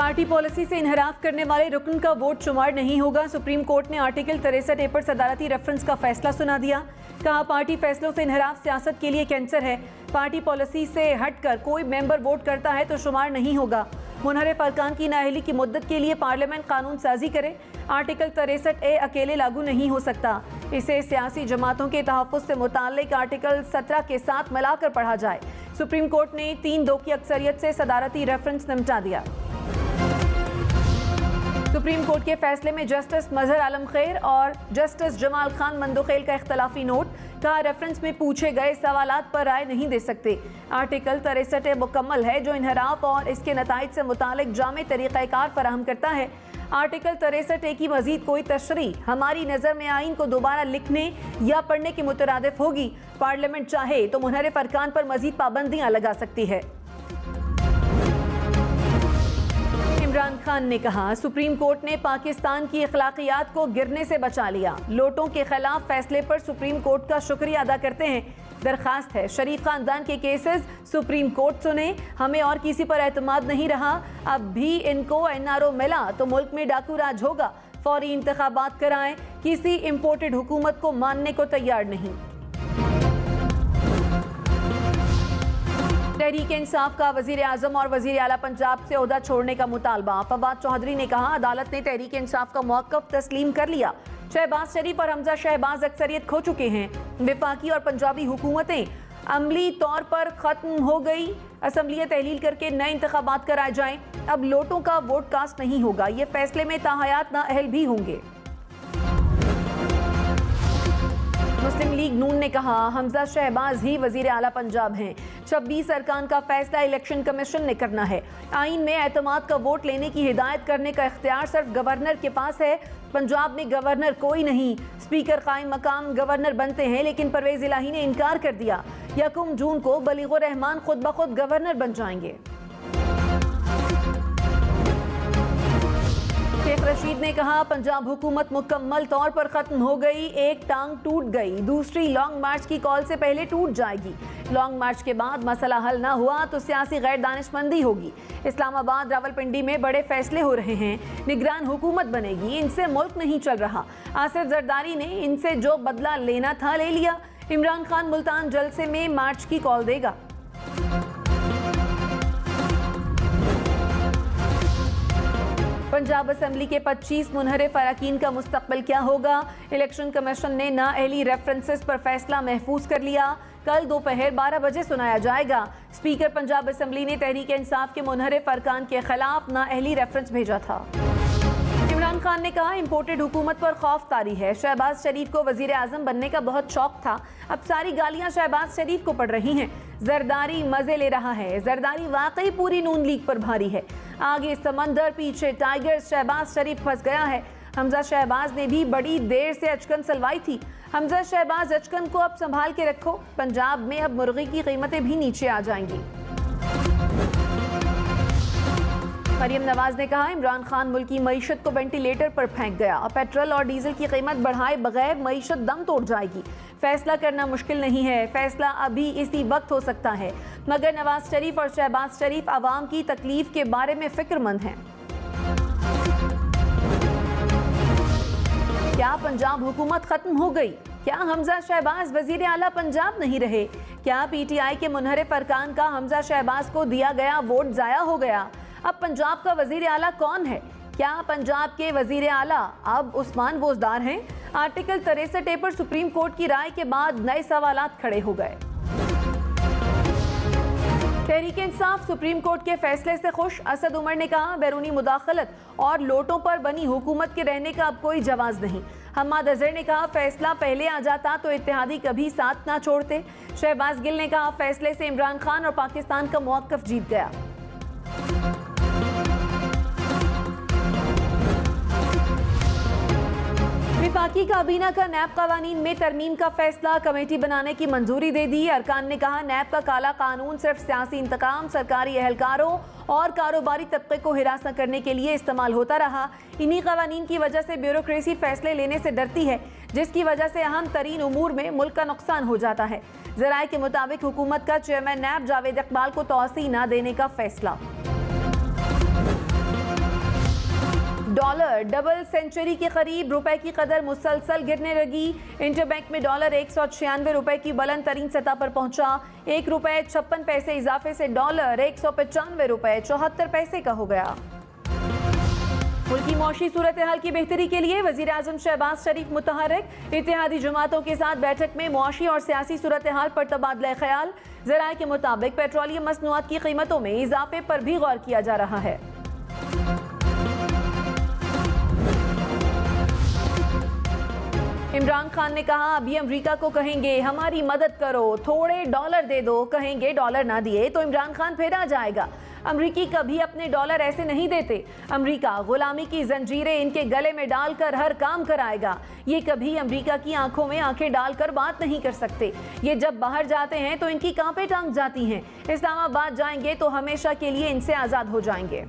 Party policy से इनहराफ करने वाले रुकन का वोट शुमार नहीं होगा। सुप्रीम कोर्ट ने आर्टिकल 63A पर सदारती रेफरेंस का फैसला सुना दिया। कहा, पार्टी फैसलों से इनहराफ सियासत के लिए कैंसर है। पार्टी पॉलिसी से हटकर कोई मेंबर वोट करता है तो शुमार नहीं होगा। मुनहरिफ अरकान की नाअहली की मुद्दत के लिए पार्लियामेंट कानून साजी करे। आर्टिकल 63A अकेले लागू नहीं हो सकता। इसे सियासी जमातों के तहफ़्फ़ुज़ से मुताल्लिक आर्टिकल 17 के साथ मिलाकर पढ़ा जाए। सुप्रीम कोर्ट ने 3-2 की अक्सरियत से सदारती रेफरेंस निपटा दिया। सुप्रीम कोर्ट के फैसले में जस्टिस मजहर आलम खैर और जस्टिस जमाल खान मंदोखेल का इख्तलाफी नोट। कहा, रेफरेंस में पूछे गए सवालात पर राय नहीं दे सकते। आर्टिकल 63A मुकम्मल है जो इनहराफ और इसके नताइज से मुतालिक जामे तरीक़ाकार फराहम करता है। आर्टिकल 63A की मजीद कोई तशरीह हमारी नज़र में आइन को दोबारा लिखने या पढ़ने के मुतरादिफ होगी। पार्लियामेंट चाहे तो मुनहरिफ अरकान पर मजीद पाबंदियाँ लगा सकती है। इमरान खान ने कहा, सुप्रीम कोर्ट ने पाकिस्तान की अखलाकियात को गिरने से बचा लिया। लोटों के खिलाफ फैसले पर सुप्रीम कोर्ट का शुक्रिया अदा करते हैं। दरखास्त है शरीफ खानदान के केसेस सुप्रीम कोर्ट सुने। हमें और किसी पर एतमाद नहीं रहा। अब भी इनको NRO मिला तो मुल्क में डाकू राज होगा। फौरी इंतखाबात कराएं। किसी इम्पोर्टेड हुकूमत को मानने को तैयार नहीं। तहरीक इंसाफ का वजीर आजम और वजीर आला पंजाब से ओहदा छोड़ने का मुतालबा। फवाद चौधरी ने कहा, अदालत ने तहरीक इंसाफ का मौक़िफ़ तस्लीम कर लिया। शहबाज शरीफ और हमजा शहबाज अक्सरियत खो चुके हैं। वफाकी और पंजाबी हुकूमतें अमली तौर पर ख़त्म हो गई। असम्बलियाँ तहलील करके नए इंतखाबात कराए जाएं। अब लोटों का वोट कास्ट नहीं होगा। ये फैसले में ताहयात नाअहल भी होंगे। मुस्लिम लीग नून ने कहा, हमजा शहबाज ही वजीर आला पंजाब हैं। 26 अरकान का फैसला इलेक्शन कमीशन ने करना है। आइन में एतमाद का वोट लेने की हिदायत करने का इख्तियार सिर्फ गवर्नर के पास है। पंजाब में गवर्नर कोई नहीं। स्पीकर कायम मकाम गवर्नर बनते हैं, लेकिन परवेज इलाही ने इनकार कर दिया। 1 जून को बलीगुर रहमान खुद ब खुद गवर्नर बन जाएंगे। शेख रशीद ने कहा, पंजाब हुकूमत मुकम्मल तौर पर खत्म हो गई। एक टांग टूट गई, दूसरी लॉन्ग मार्च की कॉल से पहले टूट जाएगी। लॉन्ग मार्च के बाद मसला हल ना हुआ तो सियासी गैर दानिशमंदी होगी। इस्लामाबाद रावलपिंडी में बड़े फैसले हो रहे हैं। निगरान हुकूमत बनेगी। इनसे मुल्क नहीं चल रहा। आसिफ जरदारी ने इनसे जो बदला लेना था ले लिया। इमरान खान मुल्तान जलसे में मार्च की कॉल देगा। पंजाब असम्बली के 25 मुनहरिफ अरकान का मुस्तकबिल क्या होगा? इलेक्शन कमीशन ने नाअहली रेफरेंसेस पर फैसला महफूज कर लिया। कल दोपहर 12 बजे सुनाया जाएगा। स्पीकर पंजाब असम्बली ने तहरीक इंसाफ के मुनहरिफ अरकान के खिलाफ नाअहली रेफरेंस भेजा था। इमरान खान ने कहा, इम्पोर्टेड हुकूमत पर खौफ तारी है। शहबाज शरीफ को वजीर आजम बनने का बहुत शौक था। अब सारी गालियां शहबाज शरीफ को पड़ रही हैं। जरदारी मजे ले रहा है। जरदारी वाकई पूरी नून लीग पर भारी है। आगे समंदर, पीछे टाइगर। शहबाज शरीफ फंस गया है। हमजा शहबाज ने भी बड़ी देर से अचकन सलवाई थी। हमजा शहबाज अचकन को अब संभाल के रखो। पंजाब में अब मुर्गी की कीमतें भी नीचे आ जाएंगी। मरियम नवाज ने कहा, इमरान खान मुल्क की मईशत को वेंटिलेटर पर फेंक गया। पेट्रोल और डीजल की कीमत बढ़ाए बगैर मईशत दम तोड़ जाएगी। फैसला करना मुश्किल नहीं है। फैसला अभी इसी वक्त हो सकता है। मगर नवाज शरीफ और शहबाज शरीफ आवाम की तकलीफ के बारे में फिक्रमंद हैं। क्या पंजाब हुकूमत खत्म हो गई? क्या हमजा शहबाज वजीर आला पंजाब नहीं रहे? क्या PTI के मुनहरिफ अरकान का हमजा शहबाज को दिया गया वोट जाया हो गया? अब पंजाब का वजीर आला कौन है? क्या पंजाब के वजीर आला अब उस्मान बोजदार हैं? आर्टिकल 63A पर सुप्रीम कोर्ट की राय के बाद नए सवालात खड़े हो गए। तहरीक इंसाफ सुप्रीम कोर्ट के फैसले से खुश। असद उमर ने कहा, बैरूनी मुदाखलत और लोटों पर बनी हुकूमत के रहने का अब कोई जवाज नहीं। हम्माद अजहर ने कहा, फैसला पहले आ जाता तो इत्तेहादी कभी साथ ना छोड़ते। शहबाज गिल ने कहा, फैसले से इमरान खान और पाकिस्तान का मौक़िफ़ जीत गया। वफाकी काबीना का नैब कवानीन में तरमीम का फैसला। कमेटी बनाने की मंजूरी दे दी। अरकान ने कहा, नैब का काला कानून सिर्फ सियासी इंतकाम, सरकारी एहलकारों और कारोबारी तबके को हिरासत करने के लिए इस्तेमाल होता रहा। इन्हीं कवानीन की वजह से ब्यूरोक्रेसी फैसले लेने से डरती है, जिसकी वजह से अहम तरीन उमूर में मुल्क का नुकसान हो जाता है। ज़राए के मुताबिक हुकूमत का चेयरमैन नैब जावेद इकबाल को तौसी न देने का फैसला। डॉलर डबल सेंचुरी के करीब, रुपए की कदर मुसलसल गिरने लगी। इंटरबैंक में डॉलर 196 रुपए की बुलंद तरीन सतह पर पहुंचा। 1 रुपए 56 पैसे इजाफे से डॉलर 195 रुपए 74 पैसे का हो गया। मुल्क की मौशी सूरत हाल की बेहतरी के लिए वजीर आजम शहबाज शरीफ मुतहर्रिक। इत्तेहादी जमातों के साथ बैठक में मौशी और सियासी सूरत हाल पर तबादला ख्याल। ज़राए के मुताबिक पेट्रोलियम मसनूआत की कीमतों में इजाफे पर भी गौर किया जा रहा है। इमरान खान ने कहा, अभी अमरीका को कहेंगे हमारी मदद करो, थोड़े डॉलर दे दो, कहेंगे डॉलर ना दिए तो इमरान खान फिर आ जाएगा। अमरीकी कभी अपने डॉलर ऐसे नहीं देते। अमरीका गुलामी की जंजीरें इनके गले में डालकर हर काम कराएगा। ये कभी अमरीका की आंखों में आंखें डालकर बात नहीं कर सकते। ये जब बाहर जाते हैं तो इनकी कांपे टांग जाती हैं। इस्लामाबाद जाएंगे तो हमेशा के लिए इनसे आज़ाद हो जाएंगे।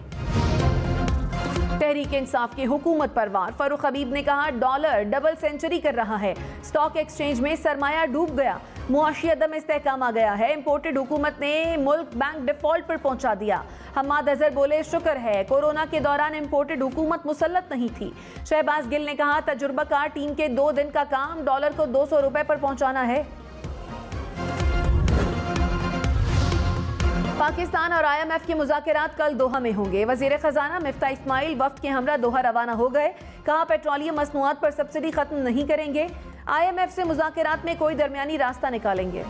तहरीक इंसाफ की हुकूमत पर वार। फारूक हबीब ने कहा, डॉलर डबल सेंचुरी कर रहा है। स्टॉक एक्सचेंज में सरमाया डूब गया। मुआशी अदम इस्तेहकाम आ गया है। इंपोर्टेड हुकूमत ने मुल्क बैंक डिफॉल्ट पर पहुंचा दिया। हम्माद अजहर बोले, शुक्र है कोरोना के दौरान इंपोर्टेड हुकूमत मुसल्लत नहीं थी। शहबाज गिल ने कहा, तजुर्बाकार टीम के 2 दिन का काम डॉलर को 200 रुपए पर पहुंचाना है। पाकिस्तान और IMF के मुज़ाकरात कल दोहा में होंगे। वज़ीर ख़जाना मिफ्ता इस्माइल वफ़द के हमरा दोहा रवाना हो गए। कहा, पेट्रोलियम मसनूआत पर सब्सिडी खत्म नहीं करेंगे। IMF से मुज़ाकरात में कोई दरमियानी रास्ता निकालेंगे।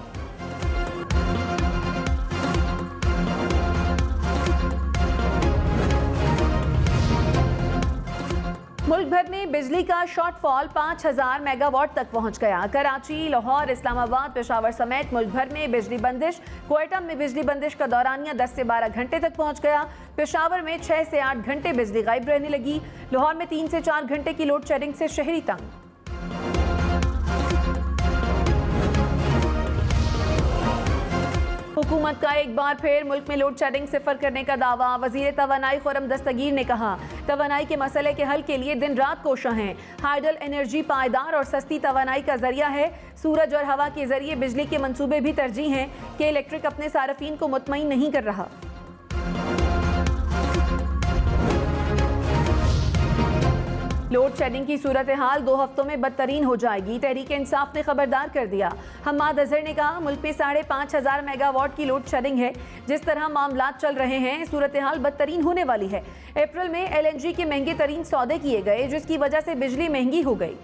मुल्क भर में बिजली का शॉर्टफॉल 5000 मेगावाट तक पहुंच गया। कराची, लाहौर, इस्लामाबाद, पेशावर समेत मुल्क भर में बिजली बंदिश। क्वेटा में बिजली बंदिश का दौरानिया 10 से 12 घंटे तक पहुंच गया। पेशावर में 6 से 8 घंटे बिजली गायब रहने लगी। लाहौर में 3 से 4 घंटे की लोड शेडिंग से शहरी तंग। हुकूमत का एक बार फिर मुल्क में लोड शेडिंग सिफर करने का दावा। वजीर तवानाई खुर्रम दस्तगीर ने कहा, तवानाई के मसले के हल के लिए दिन रात कोशा हैं। हाइडल एनर्जी पायदार और सस्ती तवानाई का जरिया है। सूरज और हवा के जरिए बिजली के मंसूबे भी तरजीह हैं कि इलेक्ट्रिक अपने सार्फिन को मुतमईन नहीं कर रहा। लोड शेडिंग की सूरत हाल 2 हफ्तों में बदतरीन हो जाएगी। तहरीक इंसाफ ने खबरदार कर दिया। हम्माद अजहर ने कहा, मुल्क में 5500 मेगावाट की लोड शेडिंग है। जिस तरह मामलात चल रहे हैं, सूरत हाल बदतरीन होने वाली है। अप्रैल में LNG के महंगे तरीन सौदे किए गए, जिसकी वजह से बिजली महंगी हो गई।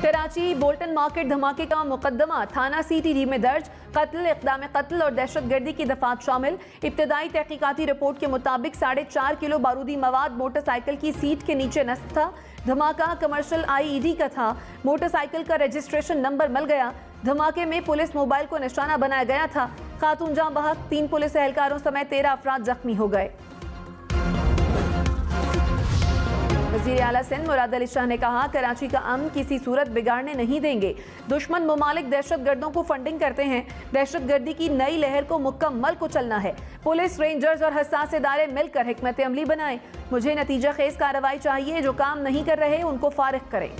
कराची बोल्टन मार्केट धमाके का मुकदमा थाना CTD में दर्ज। कत्ल, इक़दाम कत्ल और दहशतगर्दी की दफात शामिल। इब्तदाई तहकीकाती रिपोर्ट के मुताबिक 4.5 किलो बारूदी मवाद मोटरसाइकिल की सीट के नीचे नस्ब था। धमाका कमर्शियल IED का था। मोटरसाइकिल का रजिस्ट्रेशन नंबर मिल गया। धमाके में पुलिस मोबाइल को निशाना बनाया गया था। खातून जाँ बहक, 3 पुलिस एहलकारों समेत 13 अफराद जख्मी हो गए। वज़ीर आला सिंध मुराद अली शाह ने कहा, कराची का अमन किसी सूरत बिगाड़ने नहीं देंगे। दुश्मन ममालिक दहशतगर्दों को फंडिंग करते हैं। दहशतगर्दी की नई लहर को मुकम्मल कुचलना है। पुलिस, रेंजर्स और हसास इदारे मिलकर हिकमत अमली बनाएं। मुझे नतीजा खेज कार्रवाई चाहिए। जो काम नहीं कर रहे उनको फारिग करें।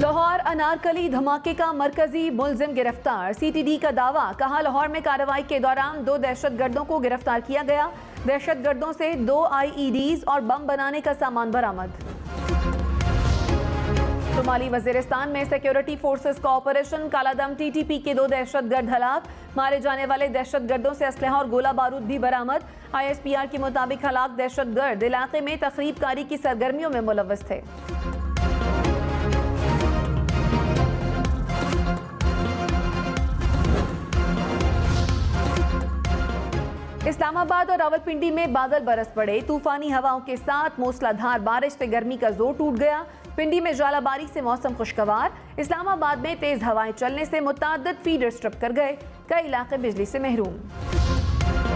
लाहौर अनारकली धमाके का मरकजी मुलजिम गिरफ्तार। CTD का दावा। कहा, लाहौर में कार्रवाई के दौरान 2 दहशतगर्दों को गिरफ्तार किया गया। दहशतगर्दों से 2 IEDs और बम बनाने का सामान बरामद। शुमाली वजीरिस्तान में सिक्योरिटी फोर्सेस का ऑपरेशन। कालादम TTP के 2 दहशतगर्द हलाक। मारे जाने वाले दहशतगर्दों से असलहा और गोला बारूद भी बरामद। ISPR के मुताबिक हलाक दहशतगर्द इलाके में तखरीबकारी की सरगर्मियों में मुलव्वस थे। इस्लामाबाद और रावलपिंडी में बादल बरस पड़े। तूफानी हवाओं के साथ मूसलाधार बारिश से गर्मी का जोर टूट गया। पिंडी में जालाबारी से मौसम खुशगवार। इस्लामाबाद में तेज हवाएं चलने से मुतअद्दिद फीडर्स ट्रिप कर गए। कई इलाके बिजली से महरूम।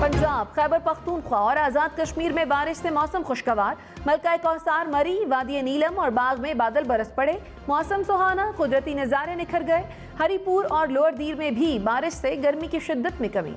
पंजाब, खैबर पख्तूनख्वा और आज़ाद कश्मीर में बारिश से मौसम खुशगवार। मलका कौसार, मरी, वादी नीलम और बाग में बादल बरस पड़े। मौसम सुहाना, कुदरती नज़ारे निखर गए। हरीपुर और लोअर दीर में भी बारिश से गर्मी की शिद्दत में कमी।